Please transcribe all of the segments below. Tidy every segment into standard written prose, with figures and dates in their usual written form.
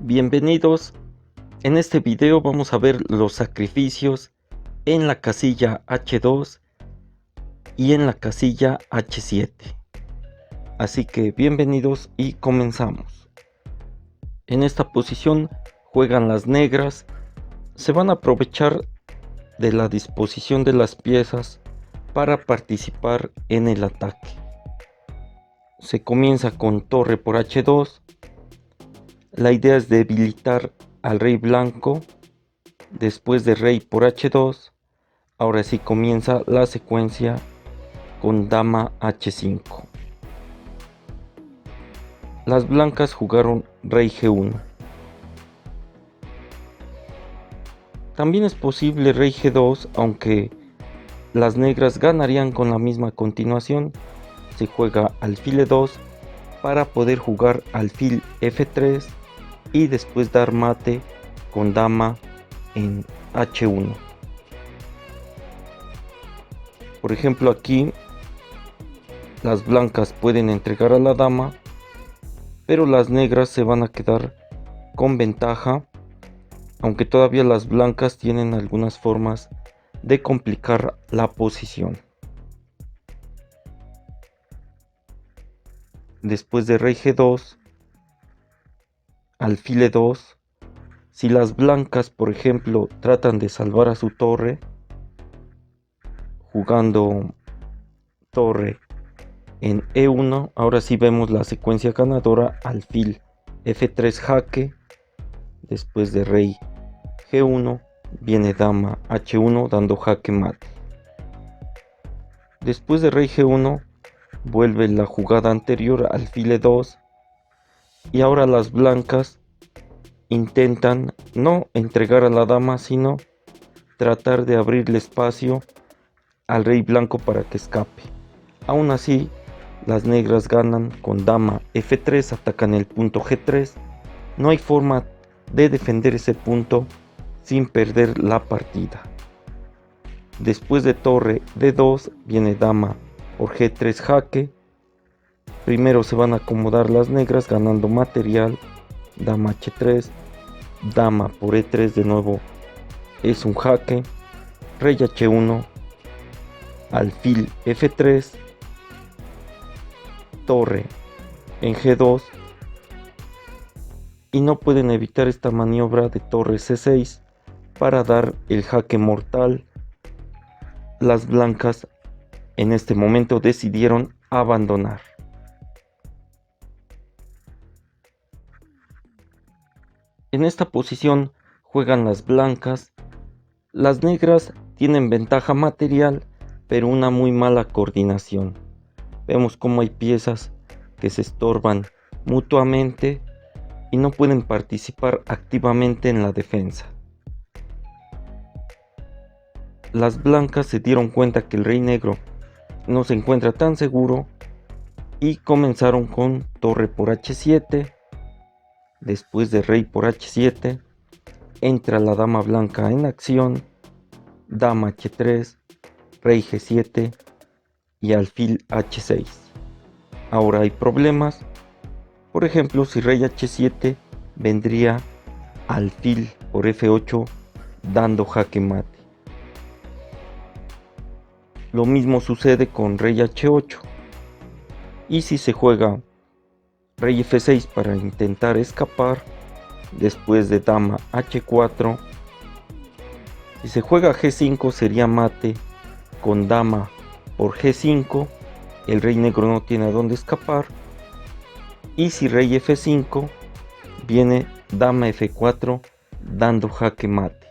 Bienvenidos. En este video vamos a ver los sacrificios en la casilla H2 y en la casilla H7. Así que bienvenidos y comenzamos. En esta posición juegan las negras. Se van a aprovechar de la disposición de las piezas para participar en el ataque. Se comienza con torre por H2. La idea es debilitar al rey blanco. Después de rey por H2, ahora sí comienza la secuencia con dama H5. Las blancas jugaron rey G1. También es posible rey G2, aunque las negras ganarían con la misma continuación. Se juega alfil E2 para poder jugar alfil F3 y después dar mate con dama en H1. Por ejemplo, aquí las blancas pueden entregar a la dama, pero las negras se van a quedar con ventaja, aunque todavía las blancas tienen algunas formas de complicar la posición. Después de rey G2, alfil E2. Si las blancas, por ejemplo, tratan de salvar a su torre jugando torre en E1, ahora sí vemos la secuencia ganadora: alfil F3 jaque. Después de rey G1 viene dama H1 dando jaque mate. Después de rey G1 vuelve la jugada anterior, alfil E2, y ahora las blancas intentan no entregar a la dama, sino tratar de abrirle espacio al rey blanco para que escape. Aún así, las negras ganan con dama F3, atacan el punto G3. No hay forma de defender ese punto sin perder la partida. Después de torre D2 viene dama por G3 jaque. Primero se van a acomodar las negras ganando material. Dama H3, dama por E3 de nuevo es un jaque. Rey H1, alfil F3, torre en G2, y no pueden evitar esta maniobra de torre C6 para dar el jaque mortal. Las blancas en este momento decidieron abandonar. En esta posición juegan las blancas. Las negras tienen ventaja material, pero una muy mala coordinación. Vemos cómo hay piezas que se estorban mutuamente y no pueden participar activamente en la defensa. Las blancas se dieron cuenta que el rey negro no se encuentra tan seguro y comenzaron con torre por H7. Después de rey por H7 entra la dama blanca en acción, dama H3, rey G7 y alfil H6. Ahora hay problemas. Por ejemplo, si rey H7 vendría alfil por F8 dando jaque mate. Lo mismo sucede con rey H8. Y si se juega rey F6 para intentar escapar, después de dama H4, si se juega G5 sería mate con dama por G5. El rey negro no tiene a dónde escapar. Y si rey F5 viene dama F4 dando jaque mate.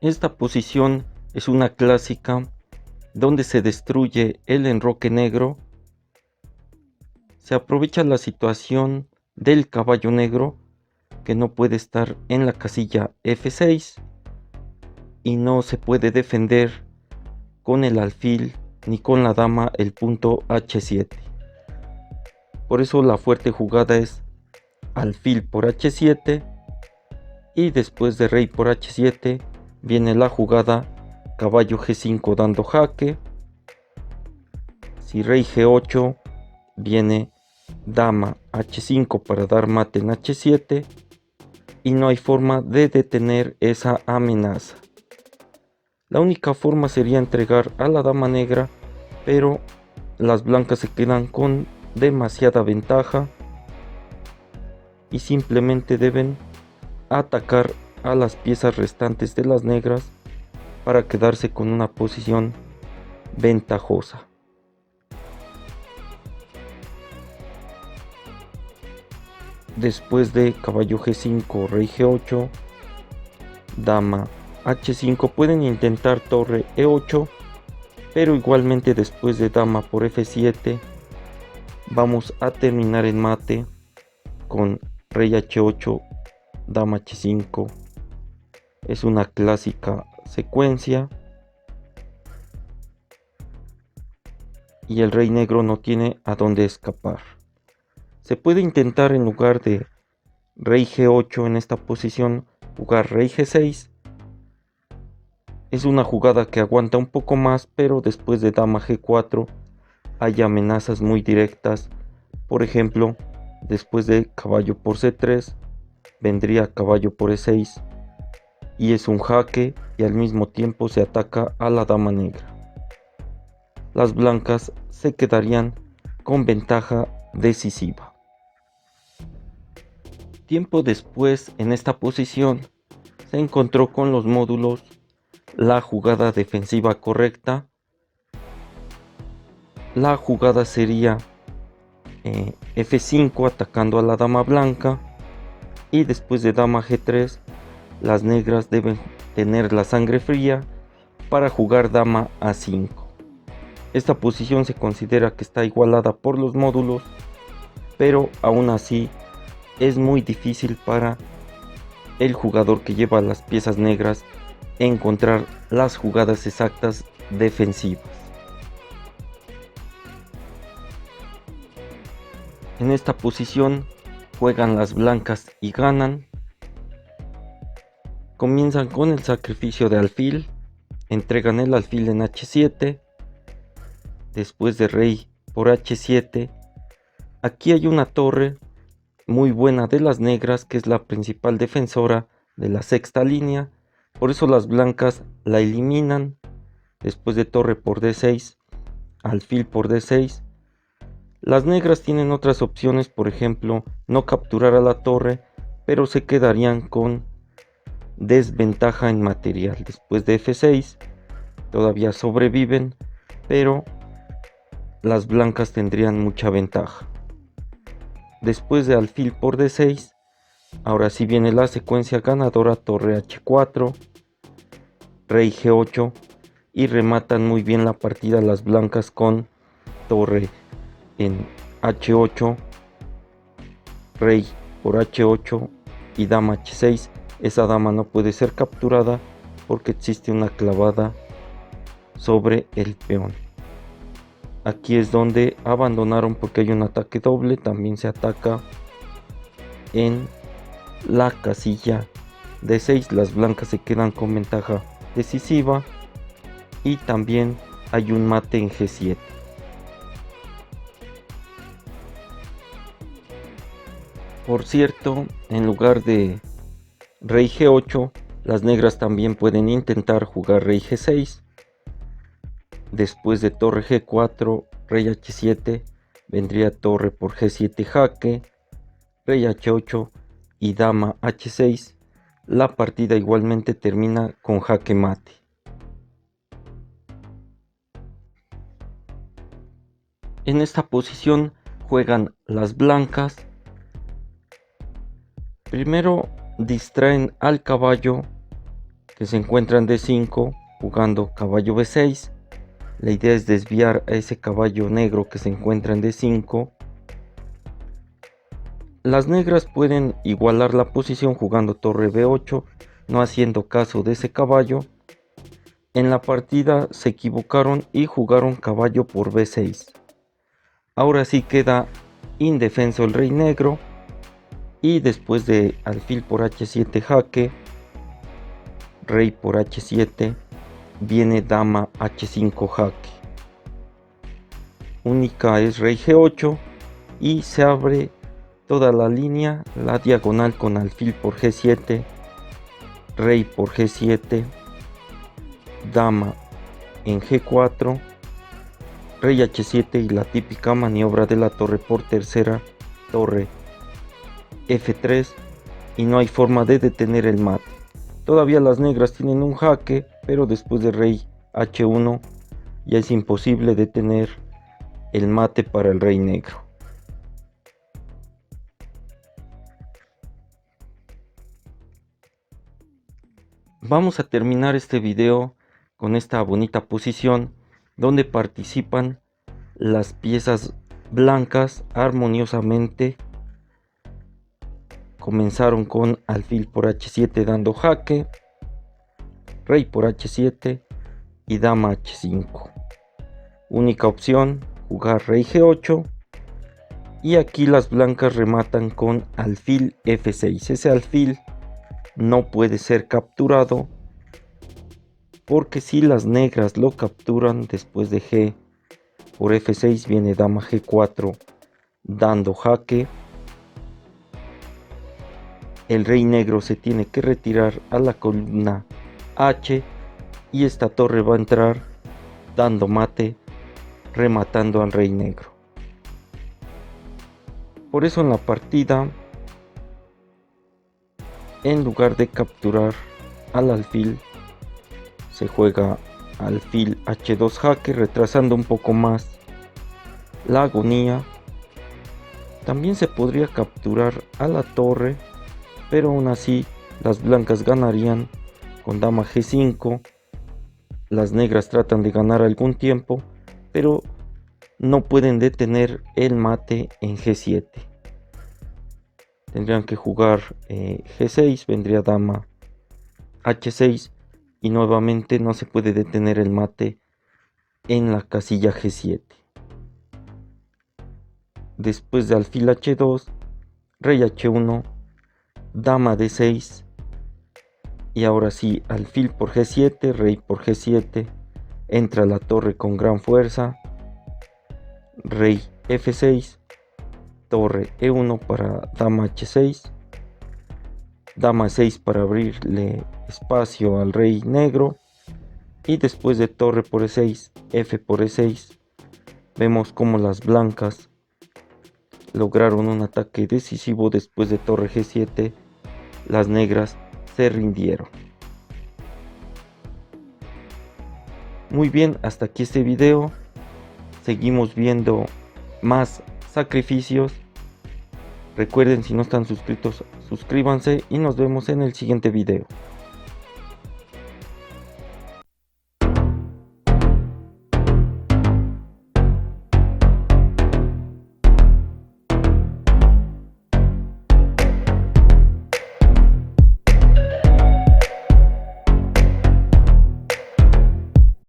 Esta posición es una clásica donde se destruye el enroque negro. Se aprovecha la situación del caballo negro, que no puede estar en la casilla F6 y no se puede defender con el alfil ni con la dama el punto H7. Por eso la fuerte jugada es alfil por H7, y después de rey por H7 viene la jugada caballo G5 dando jaque. Si rey G8 viene dama h5 para dar mate en h7 y no hay forma de detener esa amenaza. La única forma sería entregar a la dama negra, pero las blancas se quedan con demasiada ventaja y simplemente deben atacar a las piezas restantes de las negras para quedarse con una posición ventajosa. Después de caballo g5, rey g8, dama h5, pueden intentar torre e8, pero igualmente después de dama por f7 vamos a terminar en mate con rey h8, dama h5. Es una clásica secuencia y el rey negro no tiene a dónde escapar. Se puede intentar, en lugar de rey g8 en esta posición, jugar rey g6. Es una jugada que aguanta un poco más, pero después de dama g4 hay amenazas muy directas. Por ejemplo, después de caballo por c3 vendría caballo por e6 y es un jaque, y al mismo tiempo se ataca a la dama negra. Las blancas se quedarían con ventaja decisiva. Tiempo después, en esta posición, se encontró con los módulos la jugada defensiva correcta. La jugada sería f5 atacando a la dama blanca, y después de dama g3 las negras deben tener la sangre fría para jugar dama a5. Esta posición se considera que está igualada por los módulos, pero aún así es muy difícil para el jugador que lleva las piezas negras encontrar las jugadas exactas defensivas. En esta posición juegan las blancas y ganan. Comienzan con el sacrificio de alfil, entregan el alfil en h7, después de rey por h7. Aquí hay una torre muy buena de las negras, que es la principal defensora de la sexta línea, por eso las blancas la eliminan. Después de torre por d6, alfil por d6. Las negras tienen otras opciones, por ejemplo, no capturar a la torre, pero se quedarían con desventaja en material. Después de f6 todavía sobreviven, pero las blancas tendrían mucha ventaja. Después de alfil por d6, ahora sí viene la secuencia ganadora: torre h4, rey g8, y rematan muy bien la partida las blancas con torre en h8, rey por h8 y dama h6. Esa dama no puede ser capturada porque existe una clavada sobre el peón. Aquí es donde abandonaron porque hay un ataque doble. También se ataca en la casilla d6. Las blancas se quedan con ventaja decisiva y también hay un mate en g7. Por cierto, en lugar de rey g8, las negras también pueden intentar jugar rey g6. Después de torre g4, rey h7, vendría torre por g7 jaque, rey h8 y dama h6. La partida igualmente termina con jaque mate. En esta posición juegan las blancas. Primero distraen al caballo que se encuentra en d5 jugando caballo b6. La idea es desviar a ese caballo negro que se encuentra en d5. Las negras pueden igualar la posición jugando torre b8, no haciendo caso de ese caballo. En la partida se equivocaron y jugaron caballo por b6. Ahora sí queda indefenso el rey negro, y después de alfil por h7 jaque, rey por h7, viene dama h5 jaque. única es rey G8 y se abre toda la línea, la diagonal con alfil por G7, rey por G7, dama en G4, rey H7 y la típica maniobra de la torre por tercera, torre F3, y no hay forma de detener el mate. Todavía las negras tienen un jaque, pero después de rey H1 ya es imposible detener el mate para el rey negro. Vamos a terminar este video con esta bonita posición donde participan las piezas blancas armoniosamente. Comenzaron con alfil por H7 dando jaque, rey por H7 y dama H5. Única opción, jugar rey G8, y aquí las blancas rematan con alfil F6. Ese alfil no puede ser capturado porque si las negras lo capturan después de G por F6 viene dama G4 dando jaque. El rey negro se tiene que retirar a la columna H y esta torre va a entrar dando mate, rematando al rey negro. Por eso en la partida, en lugar de capturar al alfil, se juega alfil H2 jaque, retrasando un poco más la agonía. También se podría capturar a la torre, pero aún así las blancas ganarían con dama G5. Las negras tratan de ganar algún tiempo, pero no pueden detener el mate en G7. Tendrían que jugar G6, vendría dama H6 y nuevamente no se puede detener el mate en la casilla G7. Después de alfil H2, rey H1, dama D6 y ahora sí alfil por G7, rey por G7, entra la torre con gran fuerza, rey F6, torre E1 para dama H6, dama 6 para abrirle espacio al rey negro, y después de torre por E6, F por E6, vemos como las blancas lograron un ataque decisivo. Después de torre G7, las negras se rindieron. Muy bien, hasta aquí este video. Seguimos viendo más sacrificios. Recuerden, si no están suscritos, suscríbanse y nos vemos en el siguiente video.